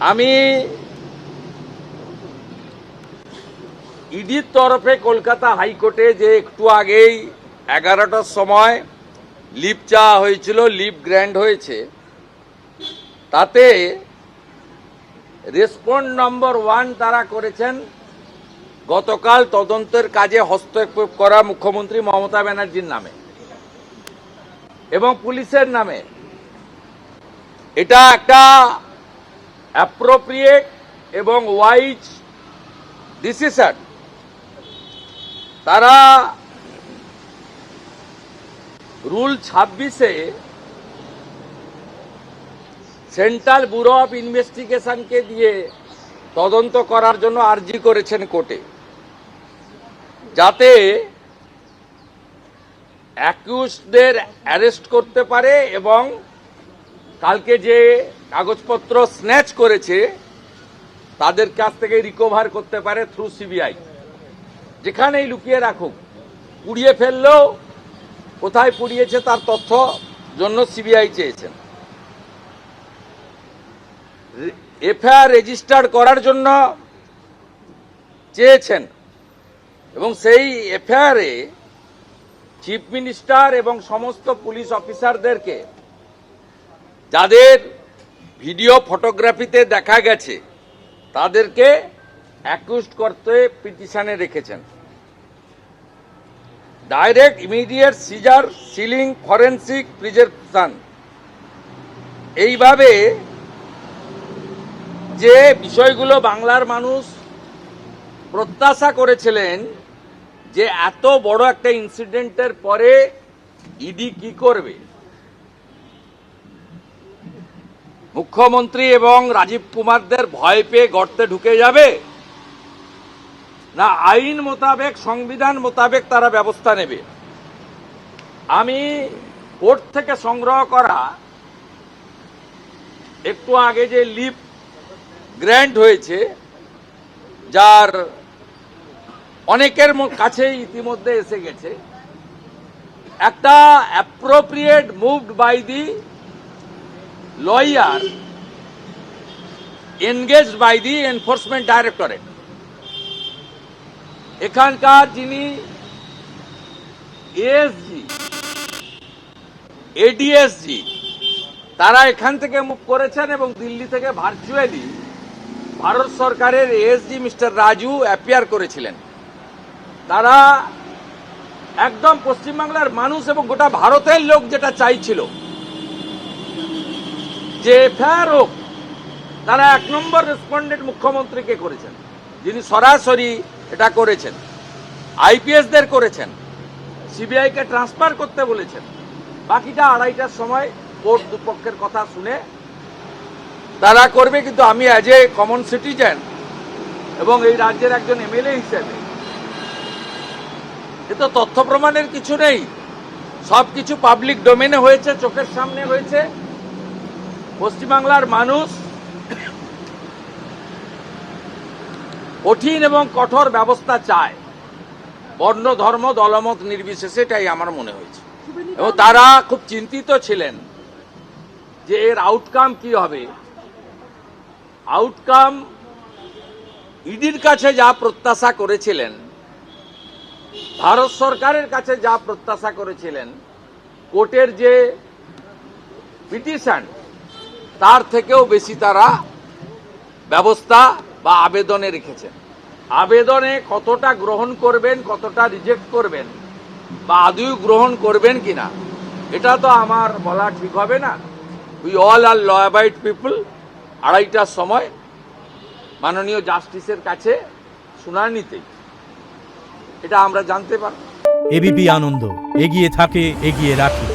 আমি ইডির তরফে কলকাতা হাইকোর্টে যে একটু আগেই 11টার সময় লিভ চাওয়া হয়েছিল, লিভ গ্র্যান্ট হয়েছে, তাতে রেসপন্ড নম্বর 1 তারা করেছেন গতকাল তদন্তের কাজে হস্তক্ষেপ করা মুখ্যমন্ত্রী মমতা ব্যানার্জির নামে এবং পুলিশের নামে। এটা একটা অ্যাপ্রোপ্রিয়েট এবং ওয়াইজ ডিসিশন। তারা রুল 26-এ সেন্ট্রাল ব্যুরো অফ ইনভেস্টিগেশনকে দিয়ে তদন্ত করার জন্য আর্জি করেছেন কোর্টে, যাতে অ্যাকিউজদের অ্যারেস্ট করতে পারে এবং কালকে যে কাগজপত্র স্ন্যাচ করেছে তাদের কাছ থেকে রিকভার করতে পারে থ্রু সিবিআই। যেখানেই লুকিয়ে রাখুক, পুড়িয়ে ফেললেও কোথায় পুড়িয়েছে তার তথ্য জন্য সিবিআই চেয়েছেন। এফআইআর রেজিস্টার করার জন্য চেয়েছেন এবং সেই এফআইআরে চিফ মিনিস্টার এবং সমস্ত পুলিশ অফিসারদেরকে যাদের ভিডিও ফটোগ্রাফিতে দেখা গেছে তাদেরকে অ্যাকিউজড করতে পিটিশনে রেখেছেন। Direct immediate seizure, sealing, forensic preservation, এইভাবে যে বিষয়গুলো বাংলার মানুষ প্রত্যাশা করেছিলেন যে এত বড় একটা ইনসিডেন্টের পরে ইডি কি করবে, মুখ্যমন্ত্রী এবং রাজীব কুমারদের ভয় পেয়ে গর্তে ঢুকে যাবে, না আইন মোতাবেক, সংবিধান মোতাবেক তারা ব্যবস্থা নেবে। আমি কোর্ট থেকে সংগ্রহ করা একটু আগে যে লিভ গ্র্যান্ট হয়েছে, যার অনেকের কাছেই ইতিমধ্যে এসে গেছে, একটা appropriate moved by the lawyer engaged by the enforcement directorate. এখানকার যিনি এএসজি, এডিএসজি, তারা এখান থেকে মুভ করেছেন এবং দিল্লি থেকে ভার্চুয়ালি ভারত সরকারের এএসজি মিস্টার রাজু অ্যাপিয়ার করেছিলেন। তারা একদম পশ্চিমবাংলার মানুষ এবং গোটা ভারতের লোক যেটা চাইছিল যে এফআইআর হোক, তারা 1 নম্বর রেসপন্ডেন্ট মুখ্যমন্ত্রীকে করেছেন, যিনি সরাসরি এটা করেছেন, আইপিএসদের করেছেন, সিবিআইকে ট্রান্সফার করতে বলেছেন। বাকিটা 2:30টার সময় কোর্ট দুপক্ষের কথা শুনে তারা করবে। কিন্তু আমি অ্যাজ এ কমন সিটিজেন এবং এই রাজ্যের একজন এমএলএ হিসেবে, এ তো তথ্য প্রমাণের কিছু নেই, সবকিছু পাবলিক ডোমেনে হয়েছে, চোখের সামনে হয়েছে। পশ্চিমবাংলার মানুষ কঠিন এবং কঠোর ব্যবস্থা চায়, বর্ণ, ধর্ম, দলমত নির্বিশেষে, এটাই আমার মনে হয়েছে। এবং তারা খুব চিন্তিত ছিলেন যে এর আউটকাম কি হবে। আউটকাম ইডির কাছে যা প্রত্যাশা করেছিলেন, ভারত সরকারের কাছে যা প্রত্যাশা করেছিলেন, কোর্টের যে পিটিশন তার থেকেও বেশি তারা ব্যবস্থা বা আবেদনে রেখেছেন। আবেদনে কতটা গ্রহণ করবেন, কতটা রিজেক্ট করবেন, বা আদৌ গ্রহণ করবেন কিনা, এটা তো আমার বলা ঠিক হবে না। We all are law abide people. 2:30টার সময় মাননীয় জাস্টিসের কাছে শুনানিতেই এটা আমরা জানতে পারব। এবিপি আনন্দ, এগিয়ে থাকে, এগিয়ে রাখে।